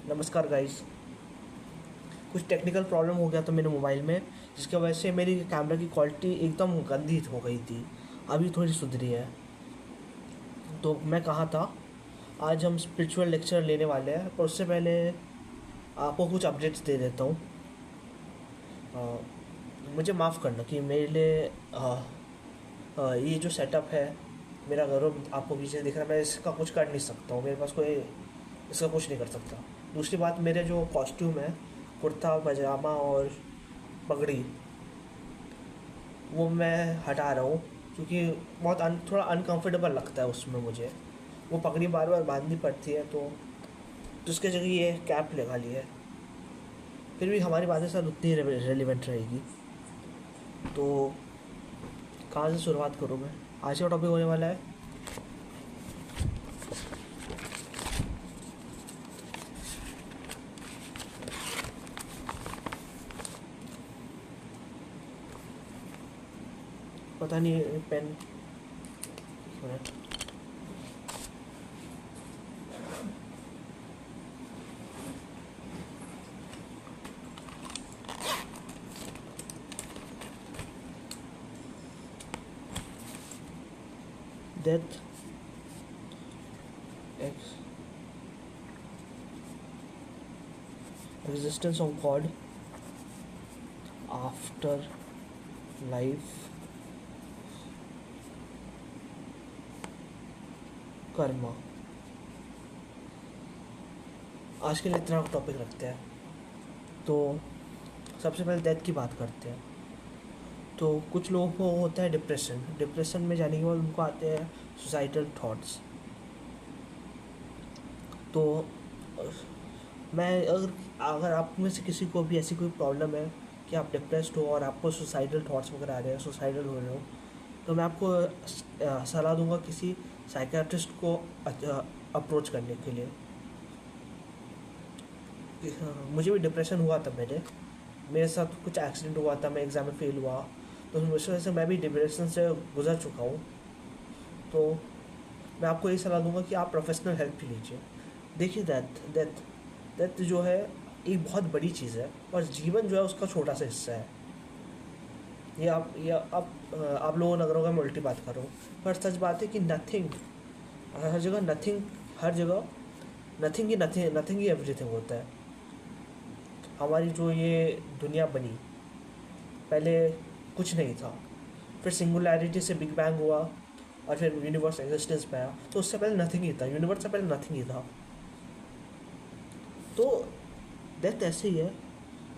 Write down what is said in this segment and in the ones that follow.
नमस्कार गाइस। कुछ technical problem हो गया था मेरे मोबाइल में, जिसकी वजह से मेरी कैमरा की क्वालिटी एकदम गंदी हो गई थी। अभी थोड़ी सुधरी है। तो मैं कहा था, आज हम स्पिरिचुअल लेक्चर लेने वाले हैं, पर उससे पहले आपको कुछ अपडेट्स दे देता हूँ। मुझे माफ़ करना कि मेरे लिए ये जो सेटअप है, मेरा गौरव आपको पीछे दिख रहा है, मैं इसका कुछ कर नहीं सकता हूँ। मेरे पास कोई इसका कुछ नहीं कर सकता। दूसरी बात, मेरे जो कॉस्ट्यूम है, कुर्ता पजामा और पगड़ी, वो मैं हटा रहा हूँ, क्योंकि बहुत थोड़ा अनकंफर्टेबल लगता है उसमें मुझे। वो पगड़ी बार बार बांधनी पड़ती है, तो उसके जगह ये कैप लगा ली है। फिर भी हमारी बातें सर उतनी रेलिवेंट रहेगी। तो कहाँ से शुरुआत करूँ मैं? आज का टॉपिक होने वाला है पता नहीं pain death existence of God after life, karma. आज के लिए इतना टॉपिक रखते हैं। तो सबसे पहले डेथ की बात करते हैं। तो कुछ लोगों को होता है डिप्रेशन में जाने के बाद उनको आते हैं सुसाइडल थॉट्स। तो मैं अगर आप में से किसी को भी ऐसी कोई प्रॉब्लम है कि आप डिप्रेस्ड हो और आपको सुसाइडल थॉट्स वगैरह आ रहे हैं, सुसाइडल हो रहे हो, तो मैं आपको सलाह दूंगा किसी साइकियाट्रिस्ट को अप्रोच करने के लिए। मुझे भी डिप्रेशन हुआ था। मेरे साथ कुछ एक्सीडेंट हुआ था, मैं एग्ज़ाम में फेल हुआ, तो उस वजह से मैं भी डिप्रेशन से गुजर चुका हूँ। तो मैं आपको यही सलाह दूंगा कि आप प्रोफेशनल हेल्प लीजिए। देखिए, डेथ डेथ जो है एक बहुत बड़ी चीज़ है, और जीवन जो है उसका छोटा सा हिस्सा है। आप लोगों ने अगर मैं उल्टी बात कर रहा हूँ, पर सच बात है कि नथिंग हर जगह, नथिंग ही एवरीथिंग होता है। हमारी जो ये दुनिया बनी, पहले कुछ नहीं था, फिर सिंगुलैरिटी से बिग बैंग हुआ, और फिर यूनिवर्स एग्जिस्टेंस में आया। तो उससे पहले नथिंग ही था, यूनिवर्स से पहले नथिंग ही था। तो डेथ ऐसे ही है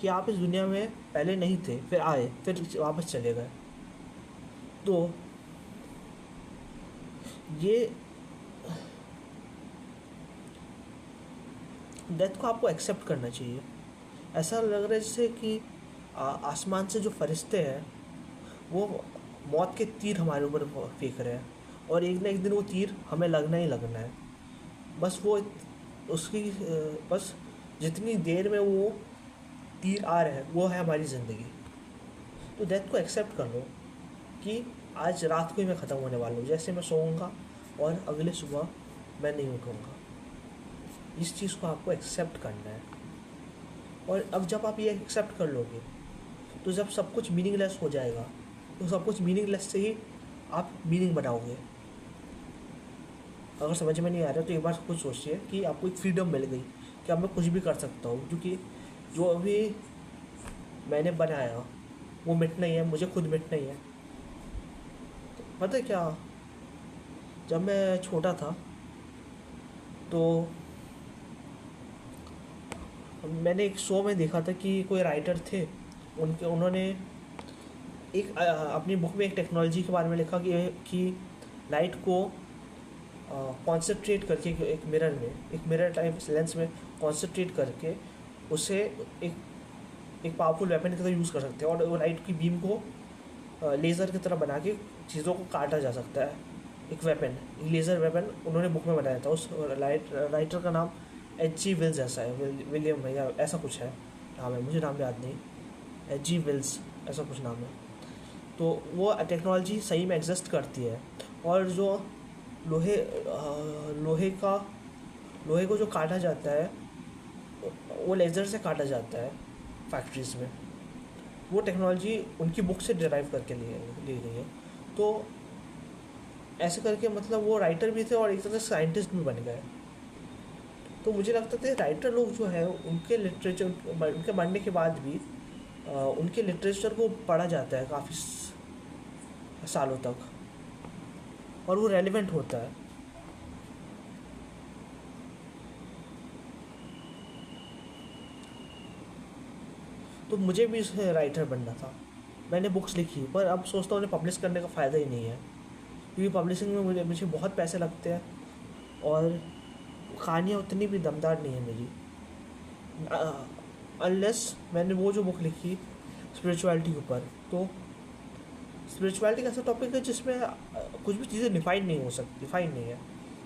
कि आप इस दुनिया में पहले नहीं थे, फिर आए, फिर वापस चले गए। तो ये डेथ को आपको एक्सेप्ट करना चाहिए। ऐसा लग रहा है जैसे कि आसमान से जो फरिश्ते हैं, वो मौत के तीर हमारे ऊपर फेंक रहे हैं, और एक ना एक दिन वो तीर हमें लगना ही लगना है। बस वो उसकी बस जितनी देर में वो तीर आ रहे हैं, वो है हमारी ज़िंदगी। तो डेथ को एक्सेप्ट कर लो कि आज रात को ही मैं ख़त्म होने वाला हूँ, जैसे मैं सोऊंगा और अगले सुबह मैं नहीं उठूँगा। इस चीज़ को आपको एक्सेप्ट करना है। और अब जब आप ये एक्सेप्ट कर लोगे, तो जब सब कुछ मीनिंगलेस हो जाएगा, तो सब कुछ मीनिंगलेस से ही आप मीनिंग बनाओगे। अगर समझ में नहीं आ रहा तो एक बार कुछ सोचिए कि आपको एक फ्रीडम मिल गई कि अब मैं कुछ भी कर सकता हूँ, क्योंकि जो अभी मैंने बनाया वो मिटना ही है, मुझे खुद मिटना ही है। तो पता है क्या, जब मैं छोटा था तो मैंने एक शो में देखा था कि कोई राइटर थे, उन्होंने एक अपनी बुक में एक टेक्नोलॉजी के बारे में लिखा कि लाइट को कॉन्सेंट्रेट करके एक मिरर टाइप लेंस में कॉन्सेंट्रेट करके उसे एक पावरफुल वेपन की तरह यूज़ कर सकते हैं, और वो लाइट की बीम को लेज़र की तरह बना के चीज़ों को काटा जा सकता है। एक वेपन, लेज़र वेपन उन्होंने बुक में बनाया था। उस राइटर का नाम H.G. वेल्स ऐसा है, विलियम है या ऐसा कुछ है नाम है, मुझे नाम याद नहीं। H.G. वेल्स ऐसा कुछ नाम है। तो वो टेक्नोलॉजी सही में एग्जिस्ट करती है, और जो लोहे लोहे को जो काटा जाता है, वो लेज़र से काटा जाता है फैक्ट्रीज़ में। वो टेक्नोलॉजी उनकी बुक से डिराइव करके ली गई है। तो ऐसे करके मतलब वो राइटर भी थे और एक तरह से साइंटिस्ट भी बन गए। तो मुझे लगता था राइटर लोग जो है उनके लिटरेचर, उनके मरने के बाद भी उनके लिटरेचर को पढ़ा जाता है काफ़ी सालों तक, और वो रेलिवेंट होता है। तो मुझे भी राइटर बनना था। मैंने बुक्स लिखी, पर अब सोचता हूँ उन्हें पब्लिश करने का फ़ायदा ही नहीं है, क्योंकि पब्लिशिंग में मुझे बहुत पैसे लगते हैं और कहानियाँ उतनी भी दमदार नहीं है मेरी। अनलेस मैंने वो जो बुक लिखी स्पिरिचुअलिटी के ऊपर, तो स्पिरिचुअलिटी का ऐसा टॉपिक है जिसमें कुछ भी चीज़ें डिफाइन नहीं हो सकती, डिफाइन नहीं है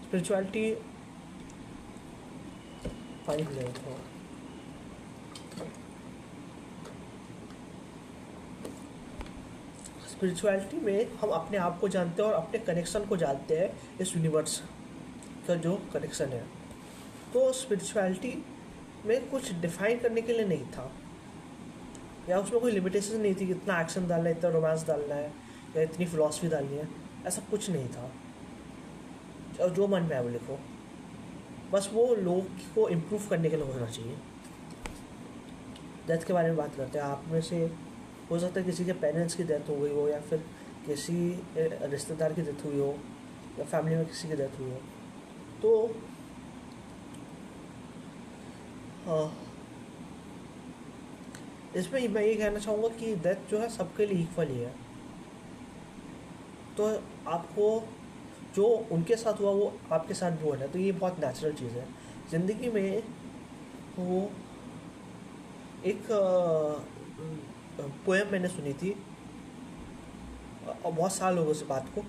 स्पिरिचुअलिटी। फाइन हो जाएगा। स्पिरिचुअलिटी में हम अपने आप को जानते हैं और अपने कनेक्शन को जानते हैं इस यूनिवर्स का जो कनेक्शन है। तो स्पिरिचुअलिटी में कुछ डिफाइन करने के लिए नहीं था, या उसमें कोई लिमिटेशन नहीं थी कि इतना एक्शन डालना है, इतना रोमांस डालना है, या इतनी फिलॉसफी डालनी है। ऐसा कुछ नहीं था, और जो मन में आए वो लिखो। बस वो लोग को इम्प्रूव करने के लिए होना चाहिए। डेथ के बारे में बात करते हैं। आप में से हो सकता है किसी के पेरेंट्स की डेथ हो गई हो, या फिर किसी रिश्तेदार की डेथ हुई हो, या फैमिली में किसी की डेथ हुई हो। तो इसमें मैं ये कहना चाहूँगा कि डेथ जो है सबके लिए इक्वल ही है। तो आपको जो उनके साथ हुआ वो आपके साथ भी होना है, तो ये बहुत नेचुरल चीज़ है ज़िंदगी में। वो एक पोएम मैंने सुनी थी, और बहुत साल हो गए उस बात को।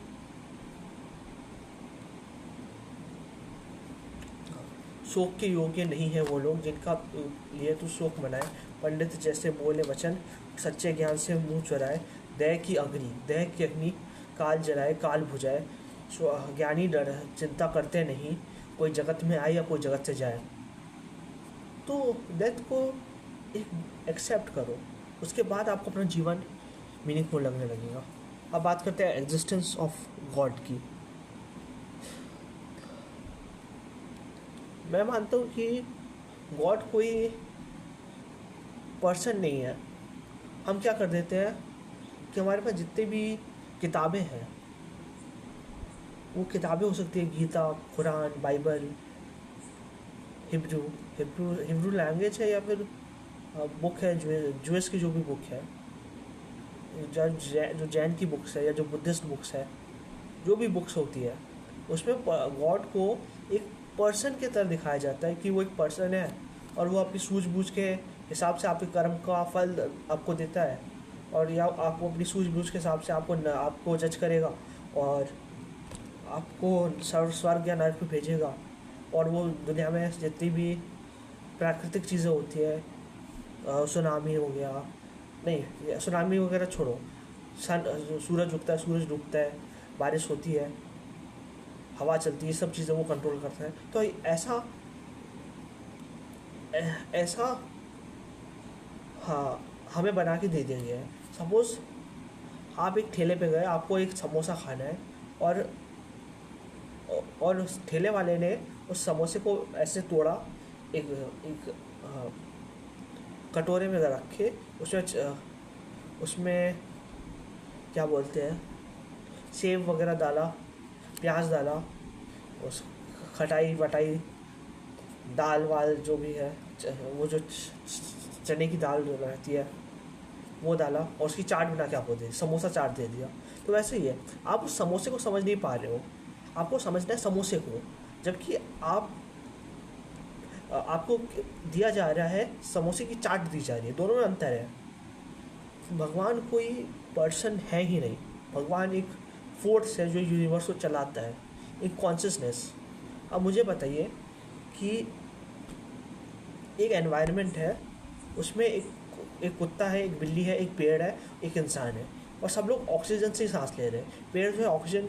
शोक के योग्य नहीं है वो लोग जिनका लिए तू शोक मनाए, पंडित जैसे बोले वचन, सच्चे ज्ञान से मुंह चुराए, दया की अग्नि काल जलाए काल बुझाए, ज्ञानी डर चिंता करते नहीं, कोई जगत में आए या कोई जगत से जाए। तो डेथ को एक एक्सेप्ट करो, उसके बाद आपको अपना जीवन मीनिंगफुल लगने लगेगा। अब बात करते हैं एग्जिस्टेंस ऑफ गॉड की। मैं मानता हूँ कि गॉड कोई पर्सन नहीं है। हम क्या कर देते हैं कि हमारे पास जितनी भी किताबें हैं, वो किताबें हो सकती है Gita, Quran, Bible, Hebrew Hebrew Hebrew language है, या फिर बुक है जूस की जो भी बुक है, जो जैन की बुक्स है, या जो बुद्धिस्ट बुक्स है, जो भी बुक्स होती है, उसमें गॉड को एक पर्सन की तरह दिखाया जाता है कि वो एक पर्सन है, और वो आपकी सूझबूझ के हिसाब से आपके कर्म का फल आपको देता है, और या आपको अपनी सूझबूझ के हिसाब से आपको जज करेगा, और आपको स्वर्ग या नरक में भेजेगा। और वो दुनिया में जितनी भी प्राकृतिक चीज़ें होती है, सुनामी हो गया, नहीं सुनामी वगैरह छोड़ो, सूरज उगता है, सूरज डूबता है, बारिश होती है, हवा चलती है, सब चीज़ें वो कंट्रोल करता है। तो ऐसा हाँ हमें बना के दे दिया गया है। सपोज़ आप एक ठेले पे गए, आपको एक समोसा खाना है, और उस ठेले वाले ने उस समोसे को ऐसे तोड़ा, एक एक कटोरे में रख के उसमें क्या बोलते हैं, सेब वगैरह डाला, प्याज डाला, उस खटाई वटाई, दाल वाल जो भी है, वो जो चने की दाल जो रहती है वो डाला, और उसकी चाट बना के आपको दे, समोसा चाट दे दिया। तो वैसे ही है, आप उस समोसे को समझ नहीं पा रहे हो, आपको समझना है समोसे को, जबकि आपको दिया जा रहा है समोसे की चाट दी जा रही है, दोनों में अंतर है। भगवान कोई पर्सन है ही नहीं, भगवान एक फोर्स है जो यूनिवर्स को चलाता है, एक कॉन्शियसनेस। अब मुझे बताइए कि एक एनवायरनमेंट है, उसमें एक कुत्ता है, एक बिल्ली है, एक पेड़ है, एक इंसान है, और सब लोग ऑक्सीजन से ही सांस ले रहे हैं। पेड़ जो है ऑक्सीजन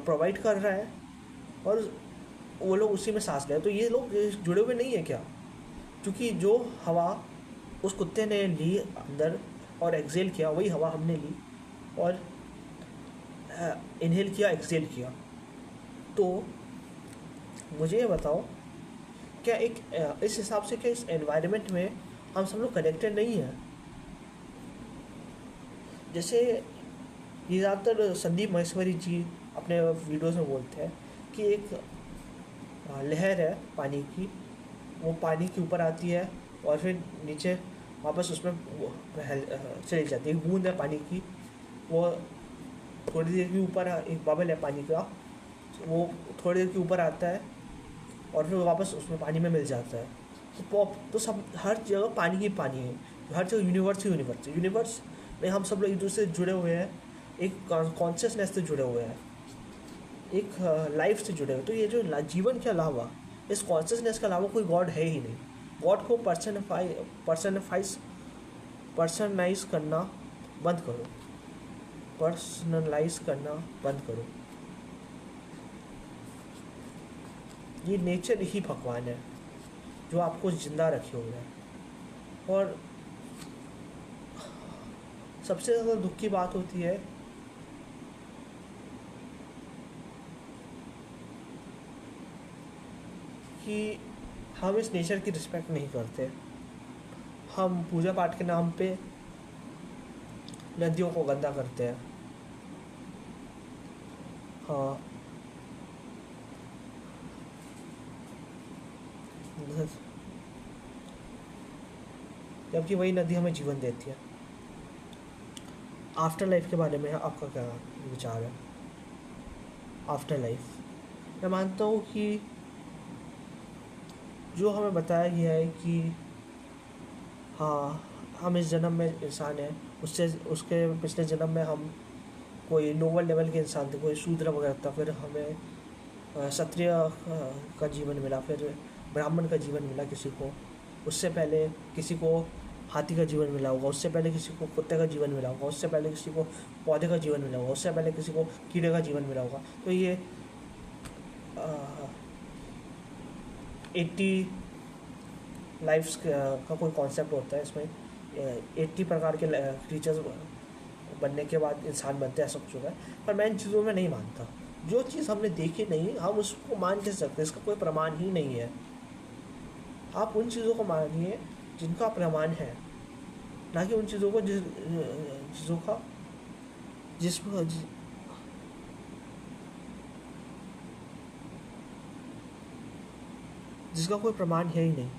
प्रोवाइड कर रहा है, और वो लोग उसी में सांस ले रहे हैं। तो ये लोग जुड़े हुए नहीं है क्या? क्योंकि जो हवा उस कुत्ते ने ली अंदर और एक्सेल किया, वही हवा हमने ली और इनहेल किया, एक्सेल किया। तो मुझे ये बताओ, क्या इस हिसाब से क्या इस एनवायरनमेंट में हम सब लोग कनेक्टेड नहीं हैं? जैसे ये ज़्यादातर संदीप महेश्वरी जी अपने वीडियोस में बोलते हैं कि एक लहर है पानी की, वो पानी के ऊपर आती है और फिर नीचे वापस उसमें चली जाती है। एक बूंद है पानी की, वो थोड़ी देर के ऊपर, एक बबल है पानी का, वो थोड़ी देर के ऊपर आता है और फिर वापस उसमें पानी में मिल जाता है। तो सब हर जगह पानी ही पानी है, हर जगह यूनिवर्स ही यूनिवर्स है। यूनिवर्स में हम सब लोग एक दूसरे से जुड़े हुए हैं, एक कॉन्शियसनेस से जुड़े हुए हैं, एक लाइफ से जुड़े हुए। तो ये जो जीवन के अलावा, इस कॉन्शियसनेस के अलावा कोई गॉड है ही नहीं। गॉड को पर्सनलाइज करना बंद करो, पर्सनलाइज करना बंद करो। ये नेचर ही भगवान है जो आपको ज़िंदा रखे हुए है। और सबसे ज़्यादा दुख की बात होती है कि हम इस नेचर की रिस्पेक्ट नहीं करते। हम पूजा पाठ के नाम पे नदियों को गंदा करते हैं। हाँ, जबकि वही नदी हमें जीवन देती है। आफ्टर लाइफ के बारे में आपका क्या विचार है? आफ्टर लाइफ, मैं मानता हूँ कि जो हमें बताया गया है कि हाँ, हम इस जन्म में इंसान हैं, उससे उसके पिछले जन्म में हम कोई लोअर लेवल के इंसान थे, कोई शूद्र वगैरह था, फिर हमें क्षत्रिय का जीवन मिला, फिर ब्राह्मण का जीवन मिला किसी को, उससे पहले किसी को हाथी का जीवन मिला होगा, उससे पहले किसी को कुत्ते का जीवन मिला होगा, उससे पहले किसी को पौधे का जीवन मिला होगा, उससे पहले किसी को कीड़े का जीवन मिला होगा। तो ये 80 लाइफ्स का कोई कॉन्सेप्ट होता है, इसमें 80 प्रकार के क्रीचर्स बनने के बाद इंसान बनते हैं, ऐसा कुछ होता है। पर मैं इन चीज़ों में नहीं मानता। जो चीज़ हमने देखी नहीं, हम उसको मान के सकते, इसका कोई प्रमाण ही नहीं है। आप उन चीज़ों को मानिए जिनका प्रमाण है, ना कि उन चीज़ों को चीज़ों का जिसका कोई प्रमाण है ही नहीं।